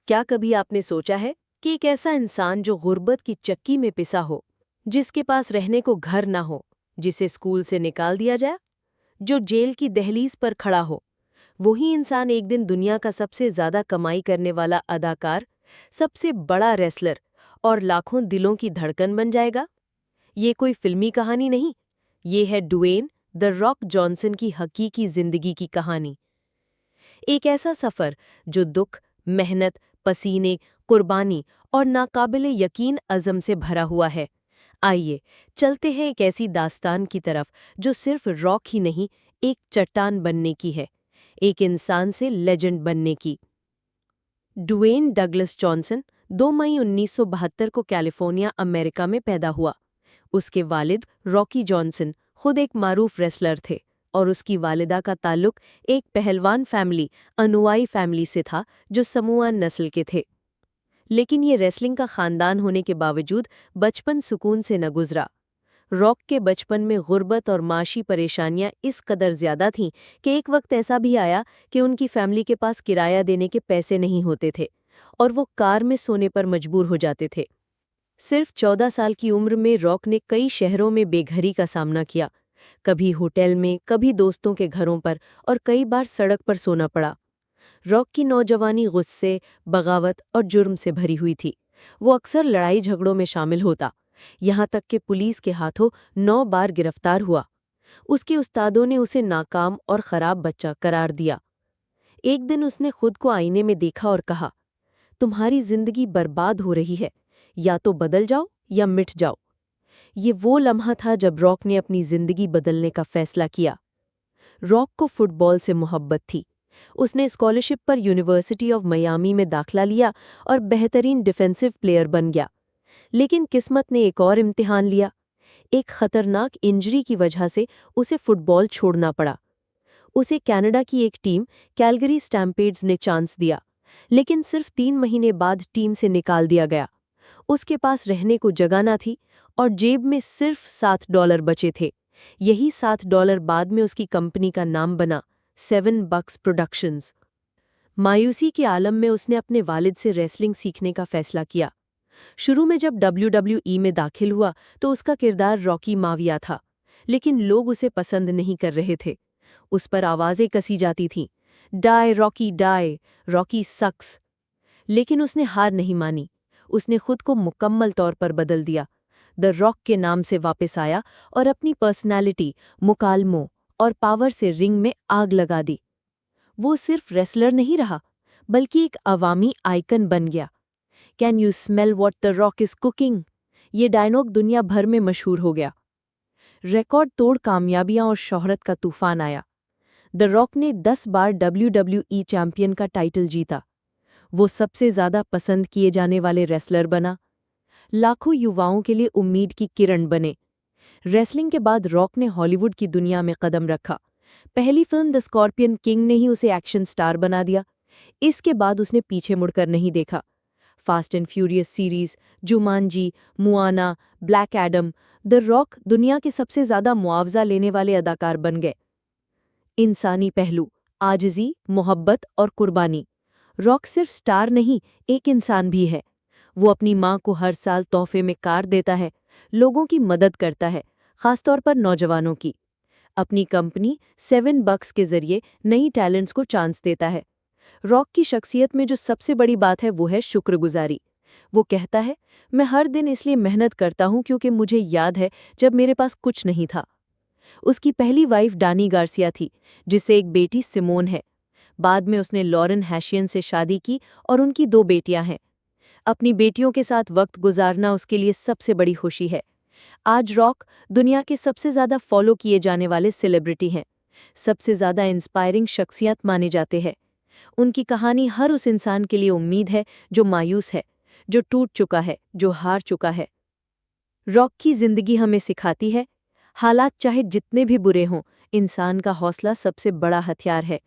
क्या कभी आपने सोचा है कि एक ऐसा इंसान जो गुर्बत की चक्की में पिसा हो, जिसके पास रहने को घर ना हो, जिसे स्कूल से निकाल दिया जाए, जो जेल की दहलीज पर खड़ा हो, वही इंसान एक दिन दुनिया का सबसे ज्यादा कमाई करने वाला अदाकार, सबसे बड़ा रेसलर और लाखों दिलों की धड़कन बन जाएगा? ये कोई फिल्मी कहानी नहीं, ये है ड्वेन द रॉक जॉनसन की हकीकी जिंदगी की कहानी। एक ऐसा सफर जो दुख, मेहनत, पसीने, कुर्बानी और नाकाबिले यकीन अज़म से भरा हुआ है। आइए चलते हैं एक ऐसी दास्तान की तरफ जो सिर्फ रॉक ही नहीं, एक चट्टान बनने की है, एक इंसान से लेजेंड बनने की। ड्वेन डगलस जॉनसन 2 मई 1972 को कैलिफोर्निया, अमेरिका में पैदा हुआ। उसके वालिद रॉकी जॉनसन खुद एक मारूफ रेसलर थे और उसकी वालिदा का ताल्लुक एक पहलवान फैमिली, अनुयायी फैमिली से था जो समूआन नस्ल के थे। लेकिन ये रेसलिंग का खानदान होने के बावजूद बचपन सुकून से न गुजरा। रॉक के बचपन में गुर्बत और माशी परेशानियां इस कदर ज्यादा थीं कि एक वक्त ऐसा भी आया कि उनकी फैमिली के पास किराया देने के पैसे नहीं होते थे और वो कार में सोने पर मजबूर हो जाते थे। सिर्फ 14 साल की उम्र में रॉक ने कई शहरों में बेघरी का सामना किया, कभी होटल में, कभी दोस्तों के घरों पर और कई बार सड़क पर सोना पड़ा। रॉक की नौजवानी गुस्से, बगावत और जुर्म से भरी हुई थी। वो अक्सर लड़ाई झगड़ों में शामिल होता, यहाँ तक कि पुलिस के हाथों 9 बार गिरफ्तार हुआ। उसके उस्तादों ने उसे नाकाम और खराब बच्चा करार दिया। एक दिन उसने खुद को आईने में देखा और कहा, तुम्हारी जिंदगी बर्बाद हो रही है, या तो बदल जाओ या मिट जाओ। ये वो लम्हा था जब रॉक ने अपनी जिंदगी बदलने का फैसला किया। रॉक को फुटबॉल से मोहब्बत थी। उसने स्कॉलरशिप पर यूनिवर्सिटी ऑफ मियामी में दाखला लिया और बेहतरीन डिफेंसिव प्लेयर बन गया। लेकिन किस्मत ने एक और इम्तिहान लिया। एक खतरनाक इंजरी की वजह से उसे फुटबॉल छोड़ना पड़ा। उसे कनाडा की एक टीम कैलगरी स्टैम्पेड्स ने चांस दिया, लेकिन सिर्फ 3 महीने बाद टीम से निकाल दिया गया। उसके पास रहने को जगह ना थी और जेब में सिर्फ $7 बचे थे। यही $7 बाद में उसकी कंपनी का नाम बना, 7 बक्स प्रोडक्शंस। मायूसी के आलम में उसने अपने वालिद से रेसलिंग सीखने का फैसला किया। शुरू में जब WWE में दाखिल हुआ तो उसका किरदार रॉकी माविया था, लेकिन लोग उसे पसंद नहीं कर रहे थे। उस पर आवाज़ें कसी जाती थीं, डाई रॉकी, रॉकी सक्स। लेकिन उसने हार नहीं मानी। उसने खुद को मुकम्मल तौर पर बदल दिया, द रॉक के नाम से वापस आया और अपनी पर्सनैलिटी, मुकालमों और पावर से रिंग में आग लगा दी। वो सिर्फ रेसलर नहीं रहा, बल्कि एक अवामी आइकन बन गया। Can you smell what the rock is cooking? ये डायलॉग दुनिया भर में मशहूर हो गया। रिकॉर्ड तोड़ कामयाबियां और शोहरत का तूफान आया। द रॉक ने 10 बार WWE चैंपियन का टाइटल जीता। वो सबसे ज्यादा पसंद किए जाने वाले रेसलर बना। लाखों युवाओं के लिए उम्मीद की किरण बने। रेसलिंग के बाद रॉक ने हॉलीवुड की दुनिया में कदम रखा। पहली फिल्म द स्कॉर्पियन किंग ने ही उसे एक्शन स्टार बना दिया। इसके बाद उसने पीछे मुड़कर नहीं देखा। Fast and furious series, Jumanji, मुआना, ब्लैक एडम, द रॉक दुनिया के सबसे ज्यादा मुआवजा लेने वाले अदाकार बन गए। इंसानी पहलू, आजिज़ी, मोहब्बत और कुर्बानी। रॉक सिर्फ स्टार नहीं, एक इंसान भी है। वो अपनी माँ को हर साल तोहफे में कार देता है, लोगों की मदद करता है, खासतौर पर नौजवानों की। अपनी कंपनी 7 बक्स के जरिए नई टैलेंट्स को चांस देता है। रॉक की शख्सियत में जो सबसे बड़ी बात है वो है शुक्रगुजारी। वो कहता है, मैं हर दिन इसलिए मेहनत करता हूँ क्योंकि मुझे याद है जब मेरे पास कुछ नहीं था। उसकी पहली वाइफ डानी गार्सिया थी, जिससे एक बेटी सिमोन है। बाद में उसने लॉरेन हैशियन से शादी की और उनकी 2 बेटियां हैं। अपनी बेटियों के साथ वक्त गुजारना उसके लिए सबसे बड़ी खुशी है। आज रॉक दुनिया के सबसे ज्यादा फॉलो किए जाने वाले सेलिब्रिटी हैं, सबसे ज्यादा इंस्पायरिंग शख्सियत माने जाते हैं। उनकी कहानी हर उस इंसान के लिए उम्मीद है जो मायूस है, जो टूट चुका है, जो हार चुका है। रॉक की जिंदगी हमें सिखाती है, हालात चाहे जितने भी बुरे हों, इंसान का हौसला सबसे बड़ा हथियार है।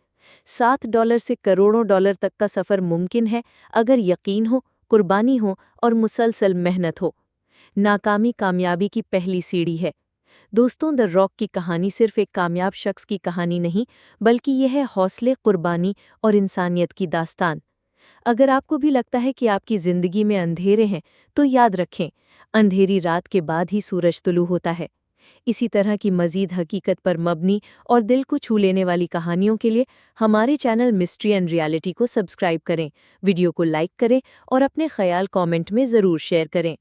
$7 से करोड़ों डॉलर तक का सफ़र मुमकिन है अगर यकीन हो, कुर्बानी हो और मुसलसल मेहनत हो। नाकामी कामयाबी की पहली सीढ़ी है। दोस्तों, द रॉक की कहानी सिर्फ एक कामयाब शख्स की कहानी नहीं, बल्कि यह है हौसले, कुर्बानी और इंसानियत की दास्तान। अगर आपको भी लगता है कि आपकी जिंदगी में अंधेरे हैं, तो याद रखें, अंधेरी रात के बाद ही सूरज तुलू होता है। इसी तरह की मज़ीद हकीकत पर मबनी और दिल को छू लेने वाली कहानियों के लिए हमारे चैनल मिस्ट्री एंड रियलिटी को सब्सक्राइब करें, वीडियो को लाइक करें और अपने ख्याल कमेंट में ज़रूर शेयर करें।